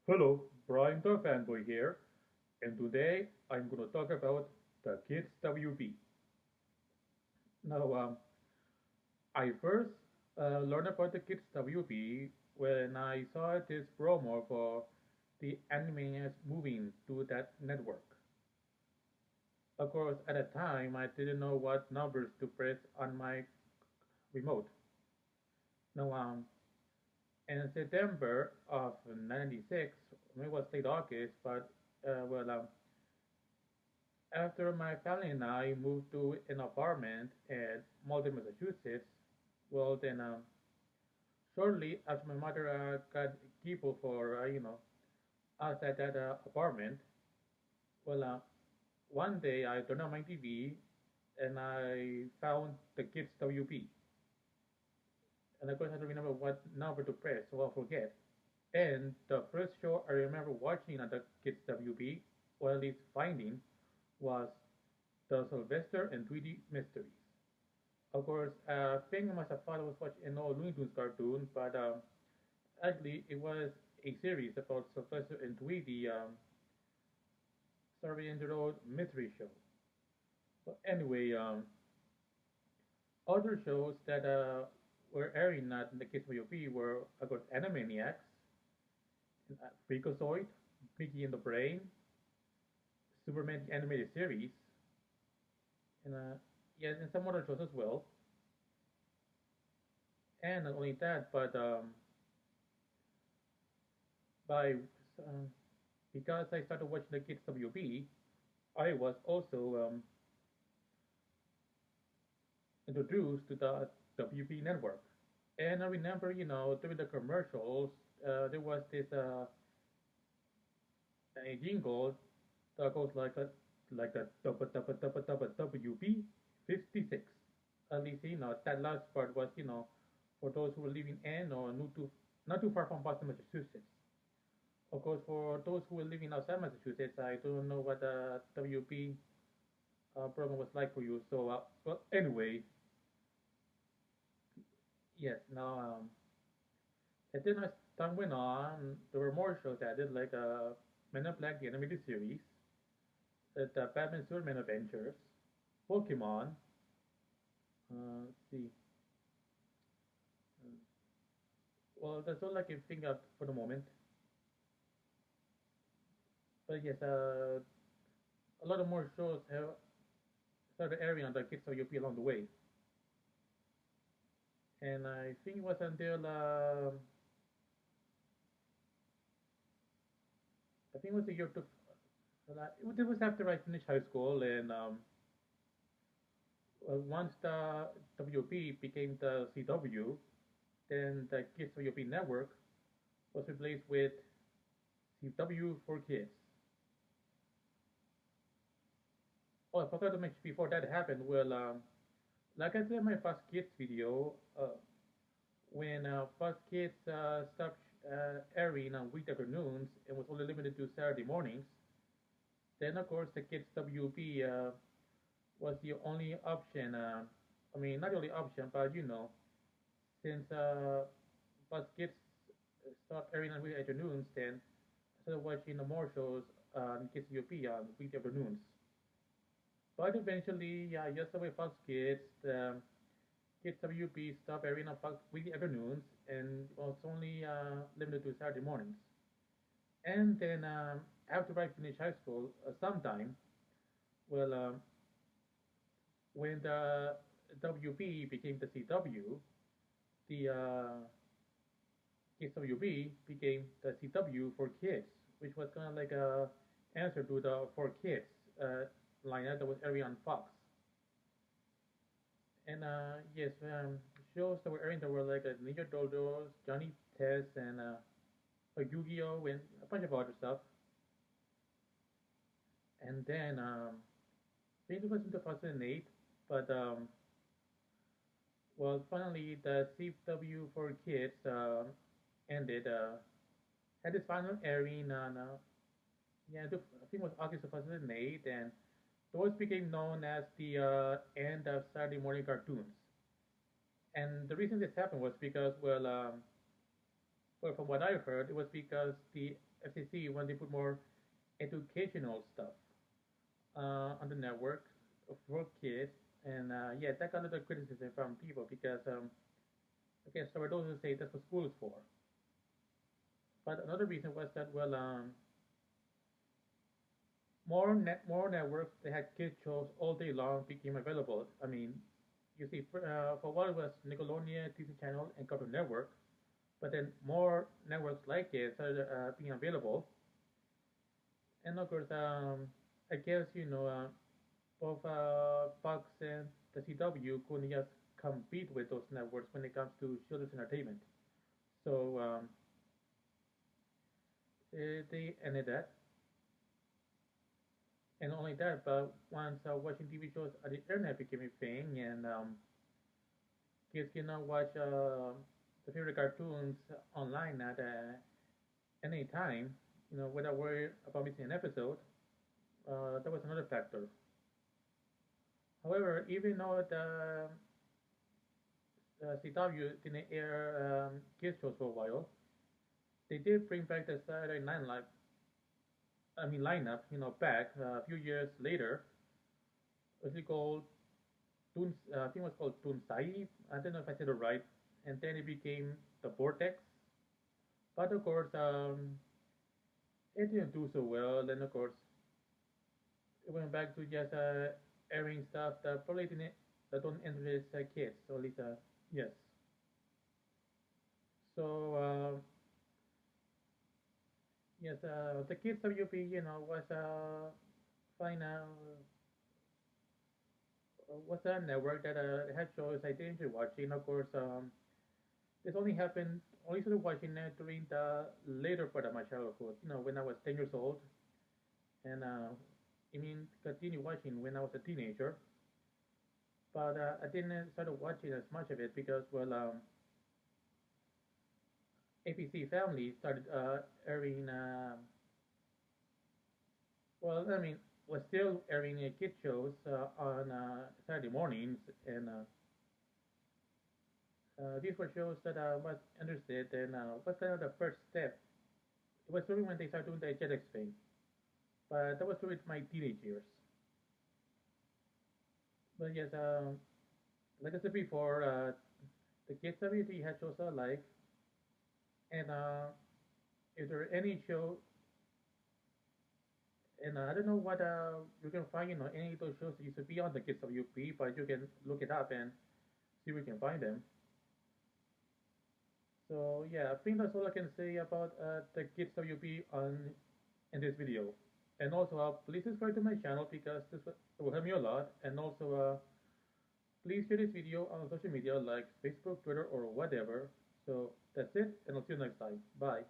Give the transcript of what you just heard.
Hello, Brian the Fanboy here, and today I'm going to talk about the Kids WB. Now, I first learned about the Kids WB when I saw this promo for the Animaniacs moving to that network. Of course, at the time, I didn't know what numbers to press on my remote. Now, in September of '96, it was late August, but after my family and I moved to an apartment in Malden, Massachusetts, well, then shortly after my mother got people for us at that apartment, well, one day I turned on my TV and I found the Kids WP, and of course I don't remember what number to press, so I'll forget. And the first show I remember watching at the Kids WP, or at least finding, was the Sylvester and Tweety Mysteries. Of course, I think my father was watching an old Looney Tunes cartoon, but actually it was a series about Sylvester and Tweety, starring their own mystery show. But anyway, other shows that were airing at the Kids WP were, of course, Animaniacs, Freakazoid, Pinky and the Brain, Superman the Animated Series, and yeah, and some other shows as well. And not only that, but by because I started watching the Kids WB, I was also introduced to the WB network. And I remember, during the commercials, there was this a jingle that goes WB 56. At least, that last part was, for those who were living in or not too far from Boston, Massachusetts. Of course, for those who were living outside Massachusetts, I don't know what the WB program was like for you. So, well, anyway, yes. Now, and then as time went on, there were more shows added, like Men in Black, the animated series, the Batman Superman Adventures, Pokemon. Let's see. Uh, well, that's all I can think of for the moment. But yes, a lot of more shows have started airing on the Kids WP along the way. And I think it was until I think it was the year to it was after I finished high school, and once the WP became the CW, then the Kids WP network was replaced with CW for Kids. Oh, I forgot to mention before that happened. Well, like I said in my Fast Kids video, when Fast Kids stopped airing on weekday afternoons and was only limited to Saturday mornings, then of course the Kids WP was the only option. I mean, not the only option, but since Fast Kids stopped airing on weekday afternoons, then I started watching more shows on Kids WP on weekday afternoons. But eventually, yeah, just the way Fox Kids, Kids WP stopped airing on Fox weekday afternoons and was only limited to Saturday mornings. And then after I finished high school, sometime, well, when the WP became the CW, the Kids WP became the CW for kids, which was kind of like a answer to the for kids uh, lineup that was airing on Fox. And yes, shows that were airing that were like Ninja Dodos, Johnny Test, and Yu-Gi-Oh, and a bunch of other stuff. And then I think it was in 2008, but well, finally the CW for kids ended. Had its final airing on yeah, I think it was August 2008, and those became known as the end of Saturday morning cartoons. And the reason this happened was because, well, Well, from what I heard, it was because the FCC wanted to put more educational stuff on the network for kids, and yeah, that got a lot of criticism from people because okay, so for those who say that's what school is for. But another reason was that well, more networks that had kids shows all day long became available. I mean, you see, for a while it was Nickelodeon, Disney Channel, and Cartoon Network, but then more networks like it started being available, and of course, I guess both Fox and the CW couldn't just compete with those networks when it comes to children's entertainment. So they ended that, and not only that, but once watching TV shows on the internet became a thing, and kids can now watch the favorite cartoons online at any time, without worry about missing an episode. That was another factor. However, even though the CW didn't air kids shows for a while, they did bring back the Saturday Night Live, I mean lineup, back a few years later. It was called Toon, I think it was called Toonsai. I don't know if I said it right. And then it became the Vortex. But of course, it didn't do so well. Then of course, it went back to just airing stuff that probably didn't that don't interest kids. So at least, yes. So yes, the kids WP, was fine. Was a network that had shows I did enjoy watching. Of course, this only happened, only started watching it during the later part of my childhood. When I was 10 years old, and I mean, continue watching when I was a teenager. But I didn't start watching as much of it because, well, ABC Family started airing. Well, I mean, was still airing kid shows on Saturday mornings, and these were shows that I was interested in. Was kind of the first step. It was really when they started doing the Jetix thing, but that was during my teenage years. But yes, like I said before, the kids WT had shows I like, and if there any show, and I don't know what you can find, any of those shows that used to be on the Kids WP, but you can look it up and see where you can find them. So yeah, I think that's all I can say about the Kids WP on in this video. And also, please subscribe to my channel because this will help me a lot. And also, please share this video on social media like Facebook, Twitter, or whatever. So that's it, and I'll see you next time. Bye.